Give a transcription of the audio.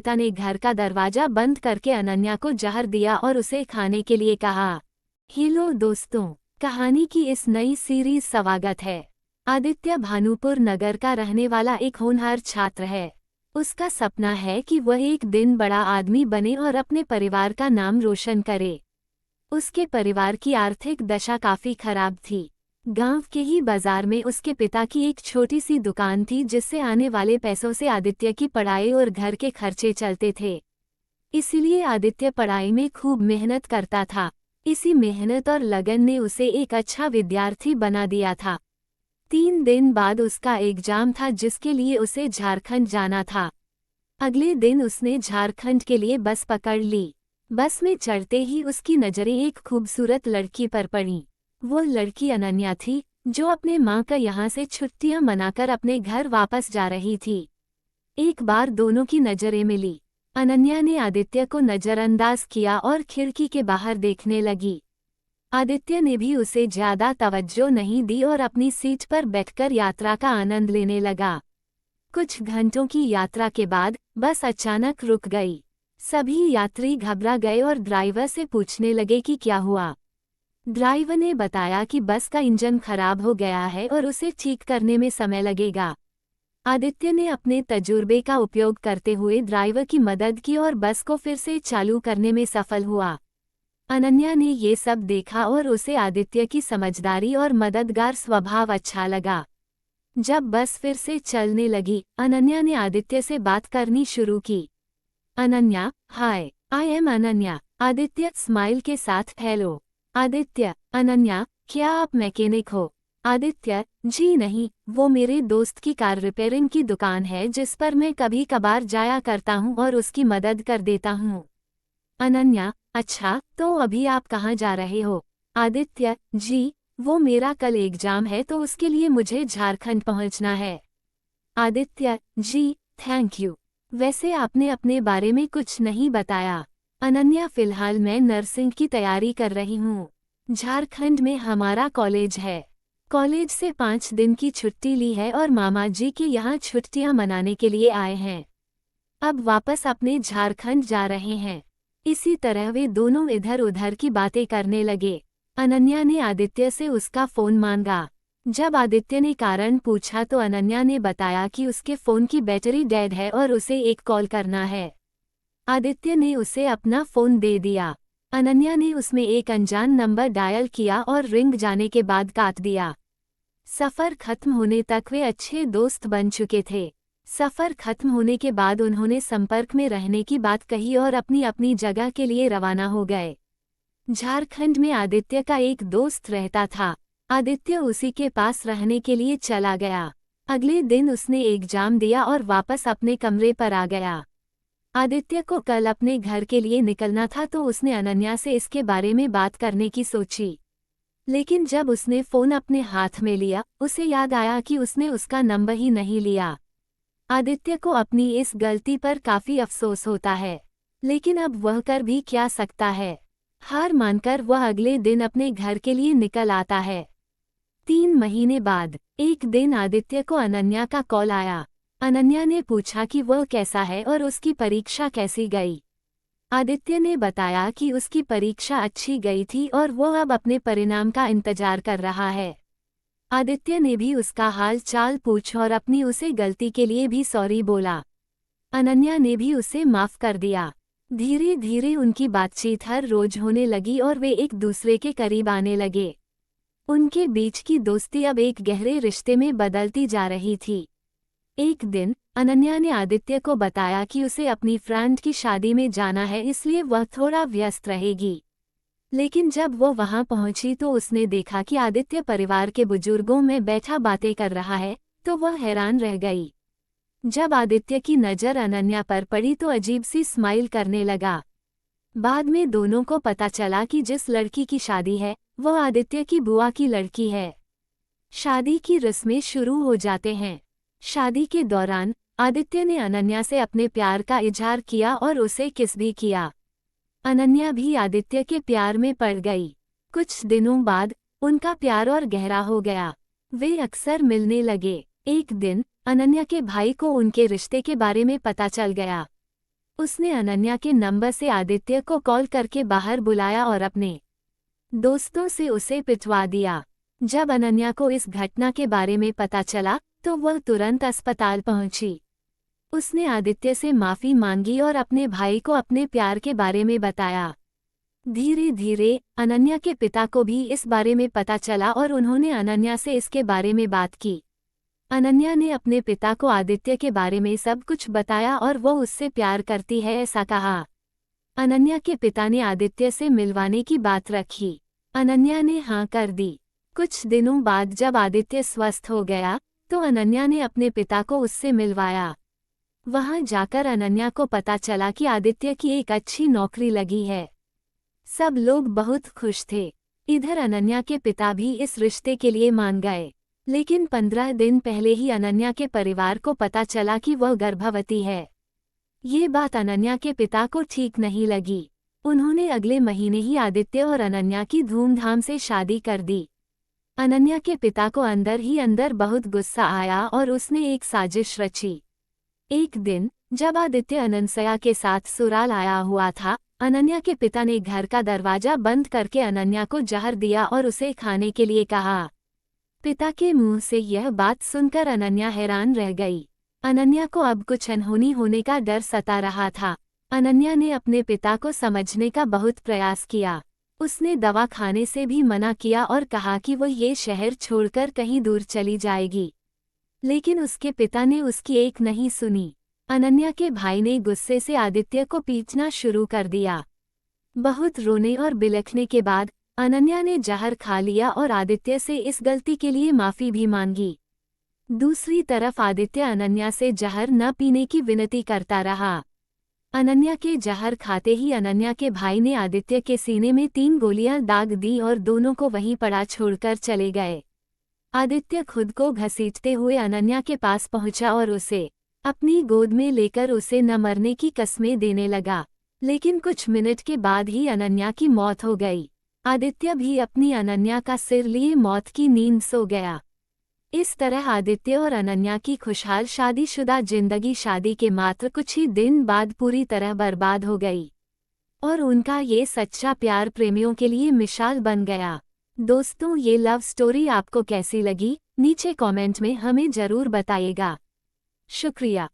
पिता ने घर का दरवाजा बंद करके अनन्या को जहर दिया और उसे खाने के लिए कहा। हेलो दोस्तों, कहानी की इस नई सीरीज स्वागत है। आदित्य भानुपुर नगर का रहने वाला एक होनहार छात्र है। उसका सपना है कि वह एक दिन बड़ा आदमी बने और अपने परिवार का नाम रोशन करे। उसके परिवार की आर्थिक दशा काफी खराब थी। गांव के ही बाजार में उसके पिता की एक छोटी सी दुकान थी, जिससे आने वाले पैसों से आदित्य की पढ़ाई और घर के खर्चे चलते थे। इसीलिए आदित्य पढ़ाई में खूब मेहनत करता था। इसी मेहनत और लगन ने उसे एक अच्छा विद्यार्थी बना दिया था। 3 दिन बाद उसका एग्जाम था, जिसके लिए उसे झारखंड जाना था। अगले दिन उसने झारखंड के लिए बस पकड़ ली। बस में चढ़ते ही उसकी नजरें एक खूबसूरत लड़की पर पड़ी। वो लड़की अनन्या थी, जो अपने माँ का यहाँ से छुट्टियाँ मनाकर अपने घर वापस जा रही थी। एक बार दोनों की नजरें मिली। अनन्या ने आदित्य को नजरअंदाज किया और खिड़की के बाहर देखने लगी। आदित्य ने भी उसे ज्यादा तवज्जो नहीं दी और अपनी सीट पर बैठकर यात्रा का आनंद लेने लगा। कुछ घंटों की यात्रा के बाद बस अचानक रुक गई। सभी यात्री घबरा गए और ड्राइवर से पूछने लगे कि क्या हुआ। ड्राइवर ने बताया कि बस का इंजन खराब हो गया है और उसे ठीक करने में समय लगेगा। आदित्य ने अपने तजुर्बे का उपयोग करते हुए ड्राइवर की मदद की और बस को फिर से चालू करने में सफल हुआ। अनन्या ने ये सब देखा और उसे आदित्य की समझदारी और मददगार स्वभाव अच्छा लगा। जब बस फिर से चलने लगी, अनन्या ने आदित्य से बात करनी शुरू की। Ananya, hi, I am Ananya. Aditya smile के साथ हेलो। आदित्य, अनन्या, क्या आप मैकेनिक हो? आदित्य, जी नहीं, वो मेरे दोस्त की कार रिपेयरिंग की दुकान है, जिस पर मैं कभी कभार जाया करता हूँ और उसकी मदद कर देता हूँ। अनन्या, अच्छा, तो अभी आप कहाँ जा रहे हो? आदित्य, जी, वो मेरा कल एग्जाम है, तो उसके लिए मुझे झारखंड पहुँचना है। आदित्य, जी, थैंक यू। वैसे आपने अपने बारे में कुछ नहीं बताया। अनन्या, फिलहाल मैं नर्सिंग की तैयारी कर रही हूँ। झारखंड में हमारा कॉलेज है। कॉलेज से 5 दिन की छुट्टी ली है और मामा जी के यहाँ छुट्टियाँ मनाने के लिए आए हैं। अब वापस अपने झारखंड जा रहे हैं। इसी तरह वे दोनों इधर उधर की बातें करने लगे। अनन्या ने आदित्य से उसका फ़ोन मांगा। जब आदित्य ने कारण पूछा तो अनन्या ने बताया कि उसके फ़ोन की बैटरी डेड है और उसे एक कॉल करना है। आदित्य ने उसे अपना फ़ोन दे दिया। अनन्या ने उसमें एक अनजान नंबर डायल किया और रिंग जाने के बाद काट दिया। सफ़र खत्म होने तक वे अच्छे दोस्त बन चुके थे। सफ़र खत्म होने के बाद उन्होंने संपर्क में रहने की बात कही और अपनी अपनी जगह के लिए रवाना हो गए। झारखंड में आदित्य का एक दोस्त रहता था। आदित्य उसी के पास रहने के लिए चला गया। अगले दिन उसने एग्जाम दिया और वापस अपने कमरे पर आ गया। आदित्य को कल अपने घर के लिए निकलना था, तो उसने अनन्या से इसके बारे में बात करने की सोची। लेकिन जब उसने फ़ोन अपने हाथ में लिया, उसे याद आया कि उसने उसका नंबर ही नहीं लिया। आदित्य को अपनी इस गलती पर काफ़ी अफसोस होता है, लेकिन अब वह कर भी क्या सकता है। हार मानकर वह अगले दिन अपने घर के लिए निकल आता है। 3 महीने बाद एक दिन आदित्य को अनन्या का कॉल आया। अनन्या ने पूछा कि वह कैसा है और उसकी परीक्षा कैसी गई। आदित्य ने बताया कि उसकी परीक्षा अच्छी गई थी और वह अब अपने परिणाम का इंतजार कर रहा है। आदित्य ने भी उसका हाल चाल पूछा और अपनी उसे गलती के लिए भी सॉरी बोला। अनन्या ने भी उसे माफ़ कर दिया। धीरे धीरे उनकी बातचीत हर रोज होने लगी और वे एक दूसरे के करीब आने लगे। उनके बीच की दोस्ती अब एक गहरे रिश्ते में बदलती जा रही थी। एक दिन अनन्या ने आदित्य को बताया कि उसे अपनी फ्रेंड की शादी में जाना है, इसलिए वह थोड़ा व्यस्त रहेगी। लेकिन जब वो वहां पहुंची तो उसने देखा कि आदित्य परिवार के बुजुर्गों में बैठा बातें कर रहा है, तो वह हैरान रह गई। जब आदित्य की नज़र अनन्या पर पड़ी तो अजीब सी स्माइल करने लगा। बाद में दोनों को पता चला कि जिस लड़की की शादी है वह आदित्य की बुआ की लड़की है। शादी की रस्में शुरू हो जाते हैं। शादी के दौरान आदित्य ने अनन्या से अपने प्यार का इजहार किया और उसे किस भी किया। अनन्या भी आदित्य के प्यार में पड़ गई। कुछ दिनों बाद उनका प्यार और गहरा हो गया। वे अक्सर मिलने लगे। एक दिन अनन्या के भाई को उनके रिश्ते के बारे में पता चल गया। उसने अनन्या के नंबर से आदित्य को कॉल करके बाहर बुलाया और अपने दोस्तों से उसे पिटवा दिया। जब अनन्या को इस घटना के बारे में पता चला तो वह तुरंत अस्पताल पहुंची। उसने आदित्य से माफी मांगी और अपने भाई को अपने प्यार के बारे में बताया। धीरे धीरे अनन्या के पिता को भी इस बारे में पता चला और उन्होंने अनन्या से इसके बारे में बात की। अनन्या ने अपने पिता को आदित्य के बारे में सब कुछ बताया और वो उससे प्यार करती है ऐसा कहा। अनन्या के पिता ने आदित्य से मिलवाने की बात रखी। अनन्या ने हाँ कर दी। कुछ दिनों बाद जब आदित्य स्वस्थ हो गया तो अनन्या ने अपने पिता को उससे मिलवाया। वहां जाकर अनन्या को पता चला कि आदित्य की एक अच्छी नौकरी लगी है। सब लोग बहुत खुश थे। इधर अनन्या के पिता भी इस रिश्ते के लिए मान गए। लेकिन 15 दिन पहले ही अनन्या के परिवार को पता चला कि वह गर्भवती है। ये बात अनन्या के पिता को ठीक नहीं लगी। उन्होंने अगले महीने ही आदित्य और अनन्या की धूमधाम से शादी कर दी। अनन्या के पिता को अंदर ही अंदर बहुत गुस्सा आया और उसने एक साजिश रची। एक दिन जब आदित्य अनन्या के साथ सुराल आया हुआ था, अनन्या के पिता ने घर का दरवाजा बंद करके अनन्या को जहर दिया और उसे खाने के लिए कहा। पिता के मुंह से यह बात सुनकर अनन्या हैरान रह गई। अनन्या को अब कुछ अनहोनी होने का डर सता रहा था। अनन्या ने अपने पिता को समझने का बहुत प्रयास किया। उसने दवा खाने से भी मना किया और कहा कि वह ये शहर छोड़कर कहीं दूर चली जाएगी। लेकिन उसके पिता ने उसकी एक नहीं सुनी। अनन्या के भाई ने गुस्से से आदित्य को पीटना शुरू कर दिया। बहुत रोने और बिलखने के बाद अनन्या ने जहर खा लिया और आदित्य से इस गलती के लिए माफी भी मांगी। दूसरी तरफ आदित्य अनन्या से जहर न पीने की विनती करता रहा। अनन्या के जहर खाते ही अनन्या के भाई ने आदित्य के सीने में 3 गोलियां दाग दी और दोनों को वहीं पड़ा छोड़कर चले गए। आदित्य खुद को घसीटते हुए अनन्या के पास पहुंचा और उसे अपनी गोद में लेकर उसे न मरने की कस्में देने लगा। लेकिन कुछ मिनट के बाद ही अनन्या की मौत हो गई। आदित्य भी अपनी अनन्या का सिर लिए मौत की नींद सो गया। इस तरह आदित्य और अनन्या की खुशहाल शादीशुदा जिंदगी शादी के मात्र कुछ ही दिन बाद पूरी तरह बर्बाद हो गई। और उनका ये सच्चा प्यार प्रेमियों के लिए मिसाल बन गया। दोस्तों, ये लव स्टोरी आपको कैसी लगी? नीचे कमेंट में हमें जरूर बताइएगा। शुक्रिया।